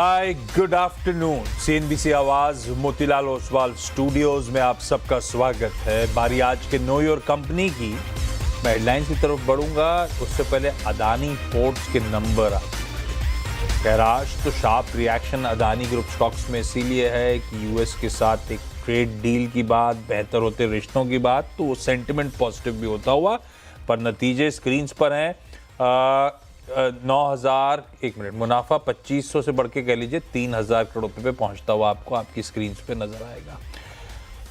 Hi good afternoon. CNBC आवाज Motilal Oswal studios में आप सबका स्वागत है। बारी आज के नो योर कंपनी की। मैं हेडलाइंस की तरफ बढ़ूंगा, उससे पहले अदानी पोर्ट्स के नंबर खैर आज तो sharp reaction Adani group stocks में इसीलिए है कि यूएस के साथ एक ट्रेड डील की बात, बेहतर होते रिश्तों की बात, तो वो सेंटिमेंट पॉजिटिव भी होता हुआ, पर नतीजे स्क्रीन पर हैं। 9,000 एक मिनट मुनाफा 2500 से बढ़ के कह लीजिए 3,000 करोड़ रुपए पे पहुंचता हुआ आपको आपकी स्क्रीन पे नजर आएगा।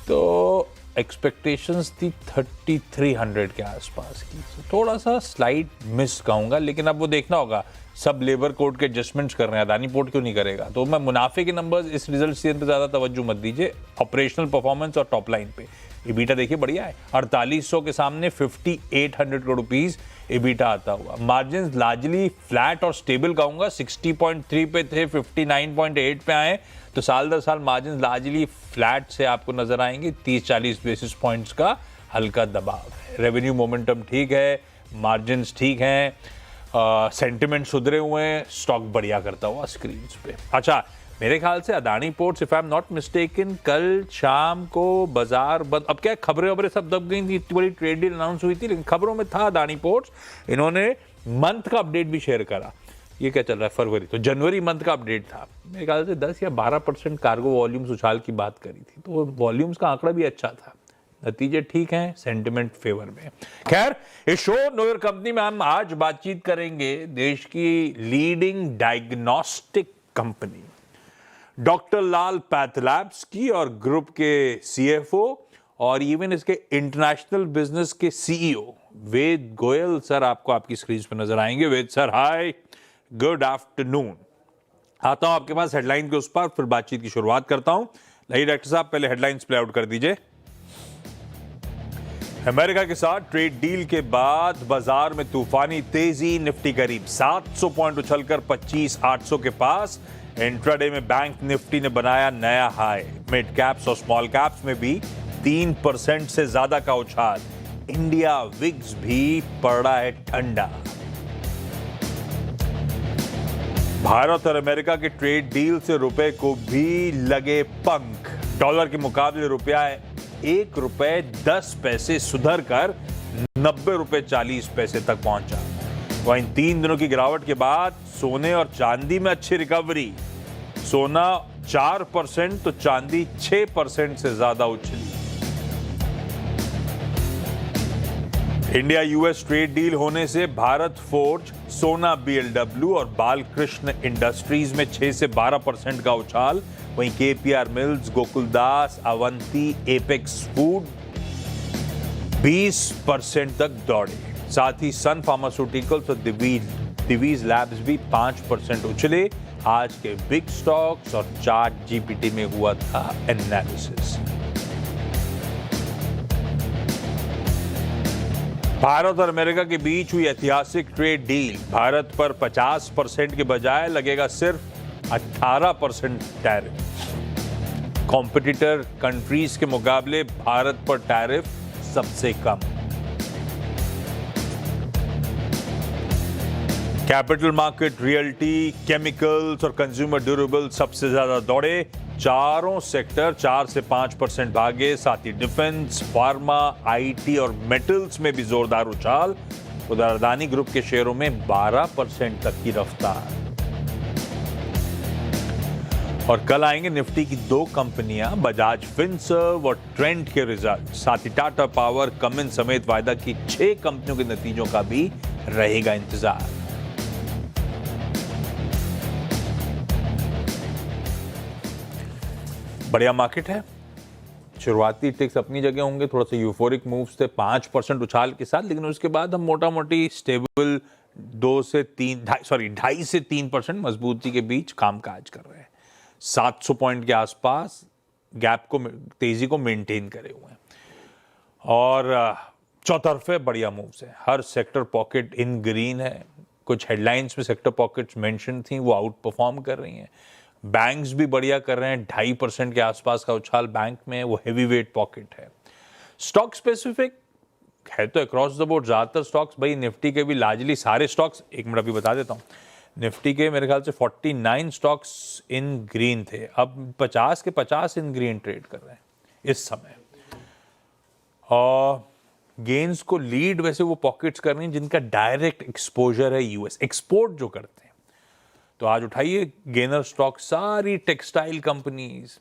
तो एक्सपेक्टेशंस थी 3,300 के आसपास की, तो थोड़ा सा स्लाइट मिस कहूंगा, लेकिन अब वो देखना होगा। सब लेबर कोड के एडजस्टमेंट्स कर रहे हैं, अदानी पोर्ट क्यों नहीं करेगा। तो मैं मुनाफे के नंबर्स इस रिजल्ट सीजन पे ज्यादा तवज्जो मत दीजिए, ऑपरेशनल परफॉर्मेंस और टॉप लाइन पे। EBITDA देखिए बढ़िया है, 4800 के सामने 5,800 करोड़ रुपीस EBITDA आता हुआ। मार्जिन लार्जली फ्लैट और स्टेबल कहूंगा, 60.3 पे थे, 59.8 पे आए, तो साल दर साल मार्जिन लार्जली फ्लैट से आपको नजर आएंगे। 30-40 बेसिस पॉइंट्स का हल्का दबाव है। रेवेन्यू मोमेंटम ठीक है, मार्जिन ठीक हैं, सेंटिमेंट सुधरे हुए हैं, स्टॉक बढ़िया करता हुआ स्क्रीन पे। अच्छा, मेरे ख्याल से Adani ports, if I am not mistaken, कल शाम को बाजार बंद, अब क्या खबरें सब दब गई थी, इतनी बड़ी ट्रेड डील अनाउंस हुई थी, लेकिन खबरों में था अदानी पोर्ट्स। इन्होंने मंथ का अपडेट भी शेयर करा। ये क्या चल रहा है, फरवरी, तो जनवरी मंथ का अपडेट था। मेरे ख्याल से 10 या 12% कार्गो वॉल्यूम्स उछाल की बात करी थी, तो वॉल्यूम्स का आंकड़ा भी अच्छा था। नतीजे ठीक हैं, सेंटिमेंट फेवर में। खैर, इस शो नो योर कंपनी में हम आज बातचीत करेंगे देश की लीडिंग डायग्नोस्टिक कंपनी डॉक्टर लाल पैथलैब्स की और ग्रुप के CFO और इवन इसके इंटरनेशनल बिजनेस के CEO वेद गोयल सर आपको आपकी स्क्रीन पर नजर आएंगे। वेद सर, हाय, गुड आफ्टरनून। आता हूं आपके पास हेडलाइन के उस पर, फिर बातचीत की शुरुआत करता हूं। नहीं डॉक्टर साहब, पहले हेडलाइंस प्ले आउट कर दीजिए। अमेरिका के साथ ट्रेड डील के बाद बाजार में तूफानी तेजी, निफ्टी करीब 700 पॉइंट उछलकर 25,800 के पास। इंट्राडे में बैंक निफ्टी ने बनाया नया हाई। मिड कैप्स और स्मॉल कैप्स में भी 3% से ज्यादा का उछाल। इंडिया विक्स भी पड़ रहा है ठंडा। भारत और अमेरिका के ट्रेड डील से रुपए को भी लगे पंख। डॉलर के मुकाबले रुपया ₹1.10 सुधर कर 90 रुपए 40 पैसे तक पहुंचा। वहीं 3 दिनों की गिरावट के बाद सोने और चांदी में अच्छी रिकवरी। सोना 4% तो चांदी 6% से ज्यादा उछली। इंडिया यूएस ट्रेड डील होने से भारत फोर्ज, सोना BLW और बालकृष्ण इंडस्ट्रीज में 6 से 12% का उछाल। वहीं KPR mills, Gokuldas, Avanti, apex food 20% तक दौड़े। साथ ही सन फार्मास्यूटिकल्स और दिवीज लैब्स भी 5% उछले। आज के बिग स्टॉक्स और चार्ट GPT में हुआ था एनालिसिस। भारत और अमेरिका के बीच हुई ऐतिहासिक ट्रेड डील। भारत पर 50% के बजाय लगेगा सिर्फ 18% टैरिफ। कॉम्पिटिटर कंट्रीज के मुकाबले भारत पर टैरिफ सबसे कम। कैपिटल मार्केट, रियल्टी, केमिकल्स और कंज्यूमर ड्यूरेबल सबसे ज्यादा दौड़े। चारों सेक्टर 4 से 5% भागे। साथ ही डिफेंस, फार्मा, IT और मेटल्स में भी जोरदार उछाल। उधर अदानी ग्रुप के शेयरों में 12% तक की रफ्तार। और कल आएंगे निफ्टी की 2 कंपनियां, बजाज फिनसर्व और ट्रेंट के रिजल्ट। साथ ही टाटा पावर, कमिंस समेत वायदा की 6 कंपनियों के नतीजों का भी रहेगा इंतजार। बढ़िया मार्केट है। शुरुआती टिक्स अपनी जगह होंगे, थोड़ा सा यूफोरिक मूव्स थे 5% उछाल के साथ, लेकिन उसके बाद हम मोटा मोटी स्टेबल 2.5 से 3% मजबूती के बीच कामकाज कर रहे हैं। 700 पॉइंट के आसपास गैप को, तेजी को मेंटेन करे हुए हैं और चौतरफे बढ़िया मूव्स हैं। हर सेक्टर पॉकेट इन ग्रीन है। कुछ हेडलाइंस में सेक्टर पॉकेट्स मेंशन थी, वो आउट परफॉर्म कर रही हैं। बैंक्स भी बढ़िया कर रहे हैं, 2.5% के आसपास का उछाल बैंक में, वो हेवी वेट पॉकेट है। स्टॉक स्पेसिफिक है तो अक्रॉस द बोर्ड ज्यादातर स्टॉक्स, भाई निफ्टी के भी लार्जली सारे स्टॉक्स, एक मिनट अभी बता देता हूं, निफ्टी के मेरे ख्याल से 49 स्टॉक्स इन ग्रीन थे, अब 50 के 50 इन ग्रीन ट्रेड कर रहे हैं इस समय। और गेन्स को लीड वैसे वो पॉकेट्स कर रही हैं जिनका डायरेक्ट एक्सपोजर है यूएस, एक्सपोर्ट जो करते हैं। तो आज उठाइए गेनर स्टॉक, सारी textile companies,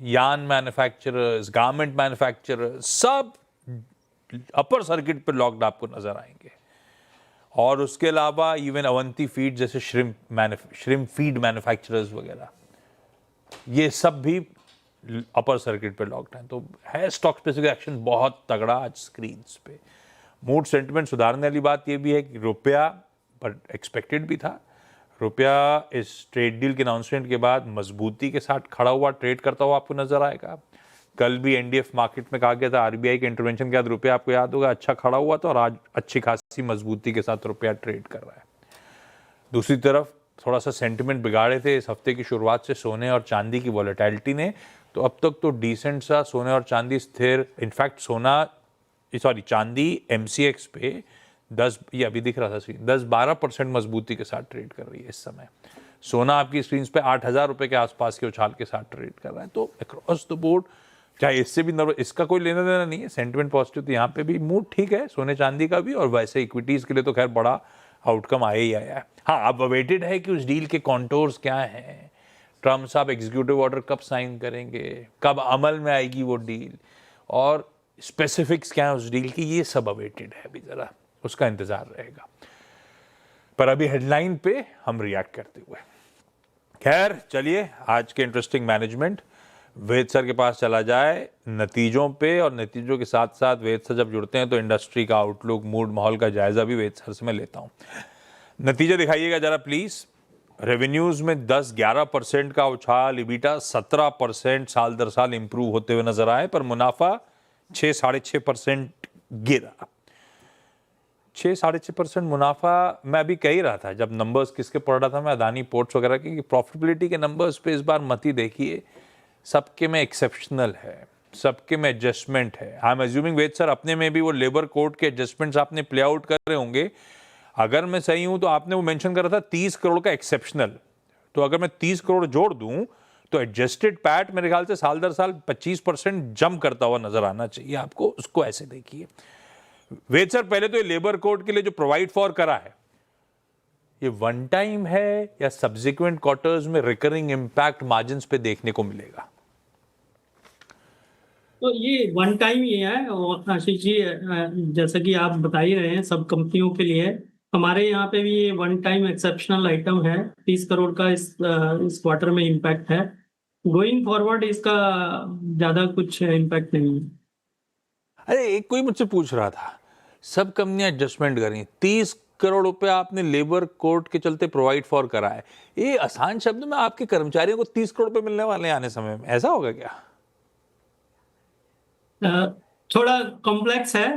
yarn manufacturers, garment manufacturers, सब अपर सर्किट पर लॉक्ड आपको नजर आएंगे। और उसके अलावा इवन अवंती फीड जैसे श्रिम्प फीड मैन्युफैक्चरर्स वगैरह, ये सब भी अपर सर्किट पे लॉक्ड हैं। तो है स्टॉक स्पेसिफिक एक्शन बहुत तगड़ा आज स्क्रीन्स पे। मूड सेंटिमेंट सुधारने वाली बात ये भी है कि रुपया, पर एक्सपेक्टेड भी था, रुपया इस ट्रेड डील के अनाउंसमेंट के बाद मजबूती के साथ खड़ा हुआ ट्रेड करता हुआ आपको नजर आएगा। कल भी एनडीएफ मार्केट में कहा गया था आरबीआई के इंटरवेंशन के बाद रुपया, आपको याद होगा, अच्छा खड़ा हुआ था और आज अच्छी खासी मजबूती के साथ रुपया ट्रेड कर रहा है। दूसरी तरफ थोड़ा सा सेंटिमेंट बिगाड़े थे इस हफ्ते की शुरुआत से सोने और चांदी की वॉलेटिलिटी ने, तो अब तक तो डिसेंट सा सोने और चांदी स्थिर, इनफैक्ट चांदी एमसीएक्स पे 10, ये अभी दिख रहा था स्क्रीन, 10-12% मजबूती के साथ ट्रेड कर रही है इस समय। सोना आपकी स्क्रीन पे 8,000 रुपए के आसपास के उछाल के साथ ट्रेड कर रहा है। तो अक्रॉस द बोर्ड, चाहे इससे भी नर्वस, इसका कोई लेना देना नहीं है, सेंटिमेंट पॉजिटिव, तो यहाँ पे भी मूड ठीक है सोने चांदी का भी, और वैसे इक्विटीज के लिए तो खैर बड़ा आउटकम आया ही आया है। हाँ, अब अवेटेड है कि उस डील के कॉन्टोर्स क्या हैं, ट्रम्प साहब एग्जीक्यूटिव ऑर्डर कब साइन करेंगे, कब अमल में आएगी वो डील, और स्पेसिफिक्स क्या है उस डील की, ये सब अवेटेड है, अभी जरा उसका इंतजार रहेगा। पर अभी हेडलाइन पे हम रिएक्ट करते हुए, खैर चलिए आज के इंटरेस्टिंग मैनेजमेंट वेद सर के पास चला जाए नतीजों पे, और नतीजों के साथ साथ वेद सर जब जुड़ते हैं तो इंडस्ट्री का आउटलुक, मूड, माहौल का जायजा भी वेद सर से मैं लेता हूं। नतीजे दिखाइएगा जरा प्लीज। रेवेन्यूज में 10-11% का उछाल, इबिटा 17% साल दर साल इंप्रूव होते हुए नजर आए, पर मुनाफा 6-6.5% गिरा। 6-6.5% मुनाफा, मैं अभी कह ही रहा था जब नंबर्स किसके पढ़ रहा था मैं, अदानी पोर्ट्स वगैरह की, प्रॉफिटेबिलिटी के नंबर्स पे इस बार मत ही देखिए, सबके में एक्सेप्शनल है, सबके में एडजस्टमेंट है। I am assuming Ved sir अपने में भी वो लेबर कोड के एडजस्टमेंट्स आपने प्ले आउट कर रहे होंगे। अगर मैं सही हूं तो आपने वो मेंशन कर रहा था 30 करोड़ का एक्सेप्शनल, तो अगर मैं 30 करोड़ जोड़ दूं तो एडजस्टेड पैट मेरे ख्याल से साल दर साल 25% जंप करता हुआ नजर आना चाहिए आपको, उसको ऐसे देखिए। वेद सर पहले तो ये लेबर कोड के लिए जो प्रोवाइड फॉर करा है, ये वन टाइम है या सब्सिक्वेंट क्वार्टर्स में रिकरिंग इंपैक्ट मार्जिन्स पे देखने को मिलेगा? तो ये वन टाइम ही है, और आशीष जी जैसा कि आप बता ही रहे हैं सब कंपनियों के लिए, हमारे यहाँ पे भी ये वन टाइम एक्सेप्शनल आइटम है, 30 करोड़ का इस क्वार्टर में इम्पैक्ट है। गोइंग फॉरवर्ड इसका ज्यादा कुछ इम्पैक्ट नहीं है। अरे एक कोई मुझसे पूछ रहा था, सब कंपनियां एडजस्टमेंट करें, 30 करोड़ रुपए आपने लेबर कोड के चलते प्रोवाइड फॉर करा है, ये आसान शब्द में आपके कर्मचारियों को 30 करोड़ रुपए मिलने वाले हैं आने समय में, ऐसा होगा क्या? थोड़ा कॉम्प्लेक्स है।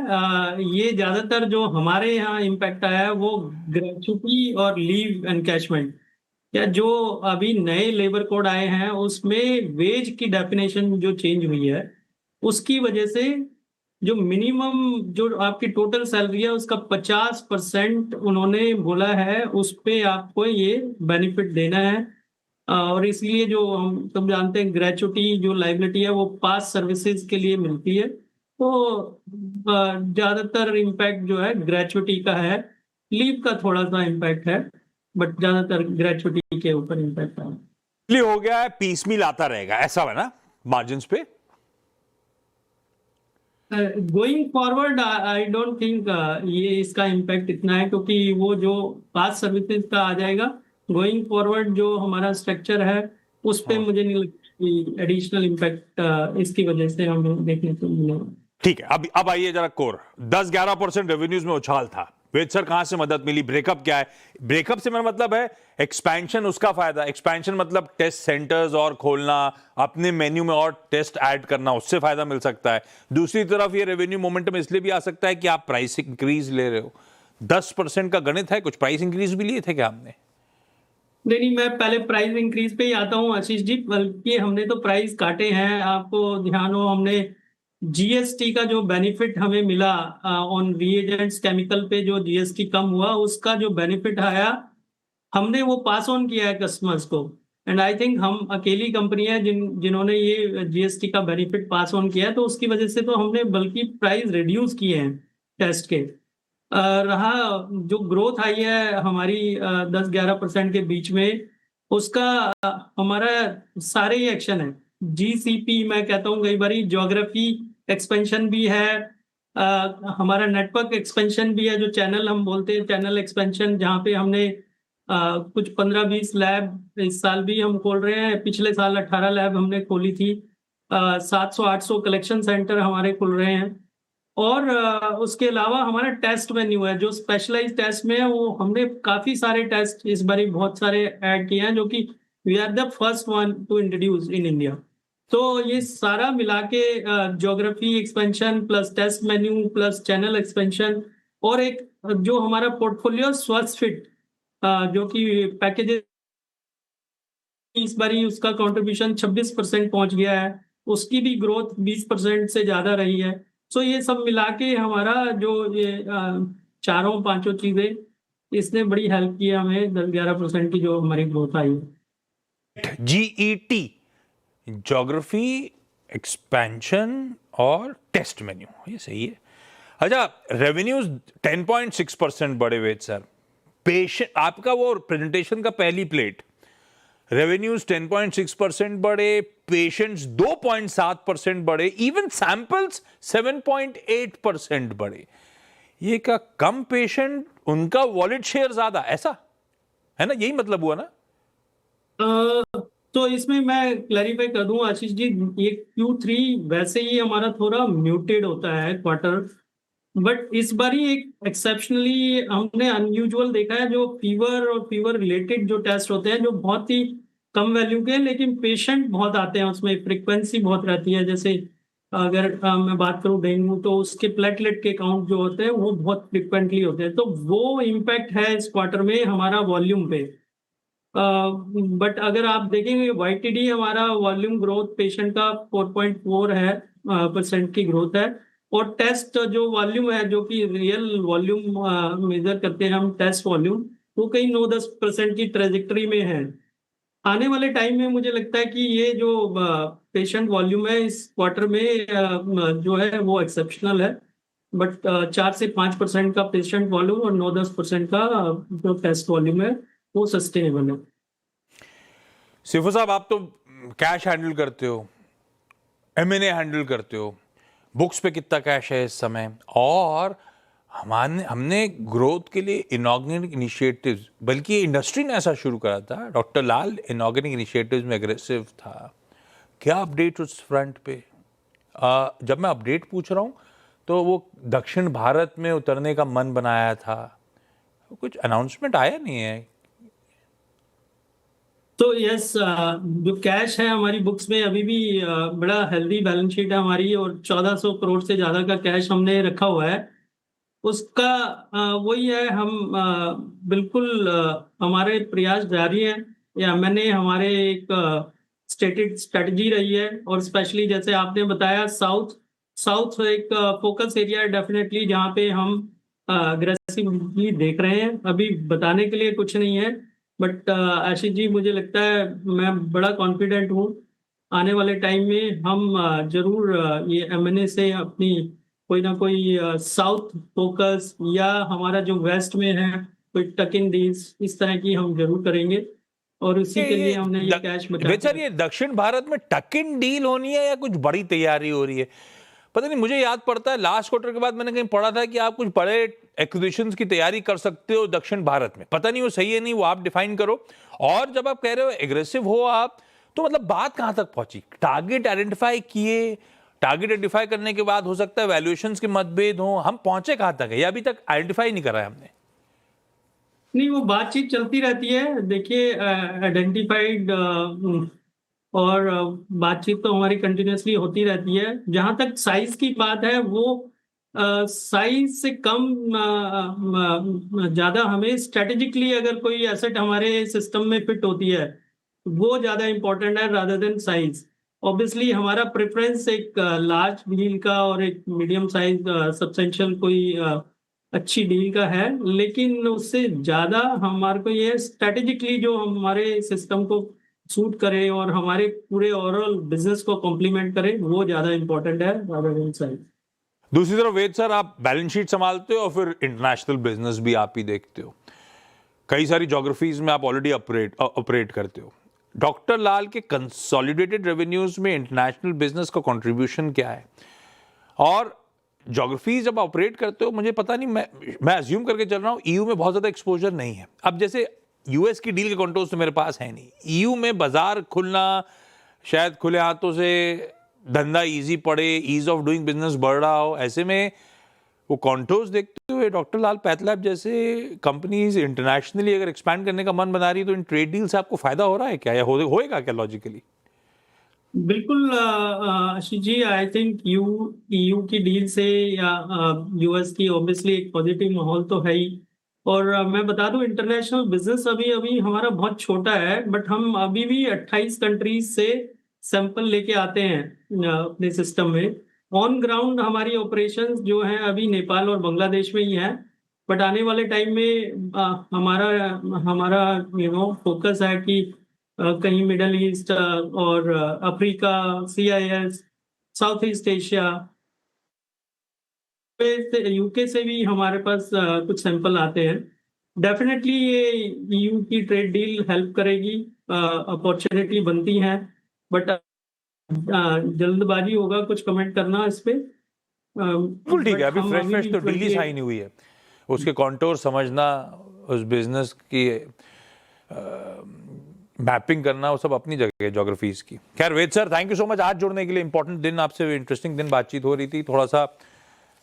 ये ज्यादातर जो हमारे यहाँ इम्पैक्ट आया है वो ग्रेच्युटी और लीव एनकैशमेंट, या जो अभी नए लेबर कोड आए हैं उसमें वेज की डेफिनेशन जो चेंज हुई है उसकी वजह से जो मिनिमम जो आपकी टोटल सैलरी है उसका 50% उन्होंने बोला है, उस पे आपको ये बेनिफिट देना है। और इसलिए जो हम सब जानते हैं ग्रेच्युटी जो लाइबिलिटी है वो पास सर्विसेज के लिए मिलती है, तो ज्यादातर इम्पैक्ट जो है ग्रेच्युटी का है, लीव का थोड़ा सा इम्पैक्ट है, बट ज्यादातर ग्रेच्युटी के ऊपर इम्पैक्ट है। इसलिए हो गया है पीसमील आता रहेगा, ऐसा है ना मार्जिन्स पे? Going forward I don't think ये इसका इम्पैक्ट इतना है, क्योंकि वो जो पास सर्विसेज का आ जाएगा, गोइंग फॉरवर्ड जो हमारा स्ट्रक्चर है उस पे मुझे नहीं लगता कि एडिशनल इम्पैक्ट इसकी वजह से हमें देखने को मिलेगा। ठीक है, अब आइए जरा कोर। 10-11% रेवेन्यूज में उछाल था, वेद सर कहां से मदद मिली, ब्रेकअप क्या है? ब्रेकअप से मेरा मतलब है एक्सपेंशन, उसका फायदा, एक्सपेंशन मतलब टेस्ट सेंटर्स और खोलना, अपने मेन्यू में और टेस्ट ऐड करना, उससे फायदा मिल सकता है। दूसरी तरफ ये रेवेन्यू मोमेंटम इसलिए भी आ सकता है कि आप प्राइस इंक्रीज ले रहे हो, 10% का गणित है, कुछ प्राइस इंक्रीज भी लिए थे क्या हमने? नहीं, मैं पहले प्राइस इंक्रीज पे ही आता हूँ आशीष जी, बल्कि हमने तो प्राइस काटे हैं। आपको ध्यान हो, हमने जीएसटी का जो बेनिफिट हमें मिला ऑन रिएजेंट्स केमिकल पे, जो जीएसटी कम हुआ उसका जो बेनिफिट आया हमने वो पास ऑन किया है कस्टमर्स को। एंड आई थिंक हम अकेली कंपनी है जिन्होंने ये जीएसटी का बेनिफिट पास ऑन किया है, तो उसकी वजह से तो हमने बल्कि प्राइस रिड्यूस किए हैं टेस्ट के। रहा जो ग्रोथ आई है हमारी 10-11% के बीच में, उसका हमारा सारे ही एक्शन है। जीसीपी मैं कहता हूँ, कई बारी ज्योग्राफी एक्सपेंशन भी है, हमारा नेटवर्क एक्सपेंशन भी है, जो चैनल हम बोलते हैं चैनल एक्सपेंशन, जहाँ पे हमने कुछ 15-20 लैब इस साल भी हम खोल रहे हैं। पिछले साल 18 लैब हमने खोली थी। 700-800 कलेक्शन सेंटर हमारे खुल रहे हैं। और उसके अलावा हमारा टेस्ट मेन्यू है, जो स्पेशलाइज टेस्ट में है, वो हमने काफी सारे टेस्ट इस बार बहुत सारे ऐड किए हैं, जो कि we are the first one to introduce in India. तो ये सारा मिला के geography expansion plus test menu plus channel expansion और एक जो हमारा पोर्टफोलियो स्वस्थ फिट, जो कि पैकेजेस, इस बारी उसका कंट्रीब्यूशन 26% पहुंच गया है, उसकी भी ग्रोथ 20% से ज्यादा रही है। सो ये सब मिला के हमारा जो ये चारों पांचों चीजें, इसने बड़ी हेल्प की हमें 10-11% की जो हमारी ग्रोथ आई है। जीईटी, ज्योग्राफी एक्सपेंशन और टेस्ट मेन्यू, ये सही है। अच्छा, रेवेन्यूज 10.6% बढ़े हुए सर। पेशेंट आपका वो प्रेजेंटेशन का पहली प्लेट, रेवेन्यूज 10.6% बढ़े, पेशेंट्स 2.7% बढ़े, इवन सैंपल्स 7.8% बढ़े। ये क्या कम पेशेंट, उनका वॉलेट शेयर ज्यादा, ऐसा है ना? यही मतलब हुआ ना? तो इसमें मैं क्लैरिफाई कर दूं आशीष जी, ये Q3 वैसे ही हमारा थोड़ा म्यूटेड होता है क्वार्टर, बट इस बार ही एक एक्सेप्शनली हमने अनयूजुअल देखा है। जो फीवर और फीवर रिलेटेड जो टेस्ट होते हैं, जो बहुत ही कम वैल्यू के, लेकिन पेशेंट बहुत आते हैं, उसमें फ्रिक्वेंसी बहुत रहती है। जैसे अगर मैं बात करूं डेंगू, तो उसके प्लेटलेट के काउंट जो होते हैं वो बहुत फ्रिक्वेंटली होते हैं, तो वो इम्पैक्ट है इस क्वार्टर में हमारा वॉल्यूम पे। बट अगर आप देखेंगे वाईटीडी, हमारा वॉल्यूम ग्रोथ पेशेंट का 4.4 है परसेंट की ग्रोथ है। और टेस्ट जो वॉल्यूम है, जो कि रियल वॉल्यूम मेजर करते हैं हम, टेस्ट वॉल्यूम, वो कहीं 9-10% की ट्रेजेक्टरी में है। आने वाले टाइम में मुझे लगता है कि ये जो पेशेंट वॉल्यूम है इस क्वार्टर में जो है वो एक्सेप्शनल है। बट 4 से 5% का पेशेंट वॉल्यूम और 9-10% का जो टेस्ट वॉल्यूम है वो सस्टेनेबल है। सिफू साहब, आप तो कैश हैंडल करते हो, एमएनए हैंडल करते हो, बुक्स पे कितना कैश है इस समय? और हमने ग्रोथ के लिए इनऑर्गेनिक इनिशिएटिव्स, बल्कि इंडस्ट्री ने ऐसा शुरू करा था, डॉक्टर लाल इनऑर्गेनिक इनिशिएटिव्स में एग्रेसिव था। क्या अपडेट उस फ्रंट पे? जब मैं अपडेट पूछ रहा हूँ तो वो दक्षिण भारत में उतरने का मन बनाया था, कुछ अनाउंसमेंट आया नहीं है। तो यस, जो कैश है हमारी बुक्स में अभी भी बड़ा हेल्दी बैलेंस शीट है हमारी, और 1400 करोड़ से ज्यादा का कैश हमने रखा हुआ है। उसका वही है, हम बिल्कुल हमारे प्रयास जारी है, या मैंने हमारे एक स्टेटेड स्ट्रेटजी रही है। और स्पेशली जैसे आपने बताया, साउथ साउथ एक फोकस एरिया है डेफिनेटली, जहाँ पे हम अग्रेसिवली देख रहे हैं। अभी बताने के लिए कुछ नहीं है, बट आशीष जी, मुझे लगता है मैं बड़ा कॉन्फिडेंट हूँ, आने वाले टाइम में हम जरूर ये एमएनए से अपनी कोई ना कोई साउथ फोकस, या हमारा जो वेस्ट में है कोई टक इन डील्स, इस तरह की हम जरूर करेंगे। और उसी के लिए हमने ये कैश बचा। ये दक्षिण भारत में टक इन डील होनी है या कुछ बड़ी तैयारी हो रही है? पता नहीं, मुझे याद पड़ता है लास्ट क्वार्टर के बाद मैंने कहीं पढ़ा था कि आप कुछ बड़े एक्विजिशंस की तैयारी कर सकते हो दक्षिण भारत में। पता नहीं वो सही है नहीं, वो आप डिफाइन करो। और जब आप कह रहे हो एग्रेसिव हो आप, तो मतलब बात कहां तक पहुंची? टारगेट आइडेंटिफाई किए, टारगेट आइडेंटिफाई करने के बाद हो सकता है वैल्यूएशंस के मतभेद हो, हम पहुंचे कहां तक है, या अभी तक आइडेंटिफाई नहीं करा है हमने? नहीं, वो बातचीत चलती रहती है। देखिए, आइडेंटिफाइड और बातचीत तो हमारी कंटिन्यूअसली होती रहती है। जहां तक साइज की बात है, वो साइज से कम ज्यादा हमें स्ट्रेटेजिकली अगर कोई एसेट हमारे सिस्टम में फिट होती है, वो ज्यादा इंपॉर्टेंट है रादर देन साइज। ऑब्वियसली हमारा प्रेफरेंस एक लार्ज डील का और एक मीडियम साइज सब्सटेंशियल कोई अच्छी डील का है, लेकिन उससे ज्यादा हमारे को ये स्ट्रेटेजिकली जो हमारे सिस्टम को सूट करे और हमारे पूरे ओवरऑल बिजनेस को कॉम्प्लीमेंट करे, वो ज्यादा इंपॉर्टेंट है rather than size। दूसरी तरफ वेद सर, आप बैलेंस शीट संभालते हो और फिर इंटरनेशनल बिजनेस भी आप ही देखते हो, कई सारी ज्योग्राफीज में आप ऑलरेडी ऑपरेट करते हो। डॉक्टर लाल के कंसोलिडेटेड रेवेन्यूज में इंटरनेशनल बिजनेस का कंट्रीब्यूशन क्या है? और ज्योग्राफी जब ऑपरेट करते हो, मुझे पता नहीं, मैं अज्यूम करके चल रहा हूँ ईयू में बहुत ज़्यादा एक्सपोजर नहीं है। अब जैसे यूएस की डील के कंट्रोल्स तो मेरे पास है नहीं, ईयू में बाजार खुलना, शायद खुले हाथों से धंधा इजी पड़े, ईज ऑफ डूइंग बिजनेस बढ़ रहा हो, ऐसे में वो कॉन्टोर्स देखते हुए डॉक्टर लाल पैथलैब जैसे कंपनीज इंटरनेशनली अगर एक्सपैंड करने का मन बना रही है, तो इन ट्रेड डील से आपको फायदा हो रहा है क्या, या होएगा क्या लॉजिकली? बिल्कुल Ashish ji, I think EU की डील से या यूएस की ऑब्वियसली एक पॉजिटिव माहौल तो है ही। और मैं बता दूं, इंटरनेशनल बिजनेस अभी अभी हमारा बहुत छोटा है, बट हम अभी भी 28 कंट्रीज से सैंपल लेके आते हैं अपने सिस्टम में। ऑन ग्राउंड हमारी ऑपरेशंस जो हैं अभी नेपाल और बांग्लादेश में ही हैं, बट आने वाले टाइम में हमारा हमारा फोकस है कि कहीं मिडल ईस्ट और Africa, CIS, south east Asia, UK से भी हमारे पास कुछ सैंपल आते हैं। डेफिनेटली ये ईयू की ट्रेड डील हेल्प करेगी, अपॉर्चुनिटी बनती है, बट जल्दबाजी होगा कुछ कमेंट करना इस पे। बिल्कुल ठीक है, अभी फ्रेश तो डील ही साइन नहीं हुई है, उसके कॉन्टोर समझना, उस बिजनेस की मैपिंग करना, वो सब अपनी जगह है ज्योग्राफीज की। खैर Ved sir, thank you so much आज जुड़ने के लिए। इंपॉर्टेंट दिन, आपसे इंटरेस्टिंग दिन बातचीत हो रही थी, थोड़ा सा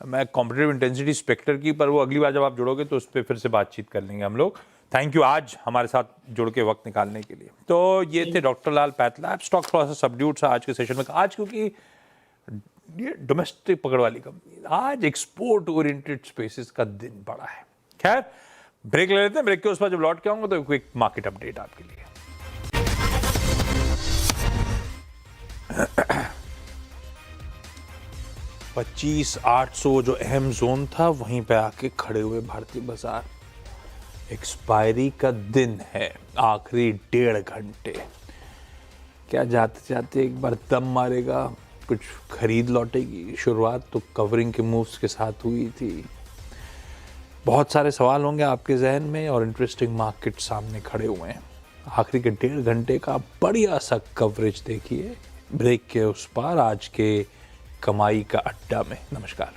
मैं कॉम्पिटिटिव इंटेंसिटी स्पेक्टर की, पर वो अगली बार जब आप जुड़ोगे तो उस पर फिर से बातचीत कर लेंगे हम लोग। थैंक यू आज हमारे साथ जुड़ के वक्त निकालने के लिए। तो ये थे डॉक्टर लाल पैथलैब। स्टॉक थोड़ा सा सबड्यूट सा आज के सेशन में, आज क्योंकि ये डोमेस्टिक पकड़ वाली कंपनी, आज एक्सपोर्ट ओरिएंटेड स्पेसिस का दिन बड़ा है। खैर ब्रेक ले लेते हैं, ब्रेक के उस पर जब लौट के आऊंगा तो क्विक मार्केट अपडेट आपके लिए। 25,800 जो अहम जोन था, वहीं पे आके खड़े हुए भारतीय बाजार। एक्सपायरी का दिन है, आखिरी 1.5 घंटे। क्या जाते जाते एक बार दम मारेगा, कुछ खरीद लौटेगी? शुरुआत तो कवरिंग के मूव्स के साथ हुई थी। बहुत सारे सवाल होंगे आपके जहन में और इंटरेस्टिंग मार्केट सामने खड़े हुए हैं। आखिरी के 1.5 घंटे का बढ़िया सा कवरेज देखिए ब्रेक के उस पार, आज के कमाई का अड्डा में। नमस्कार।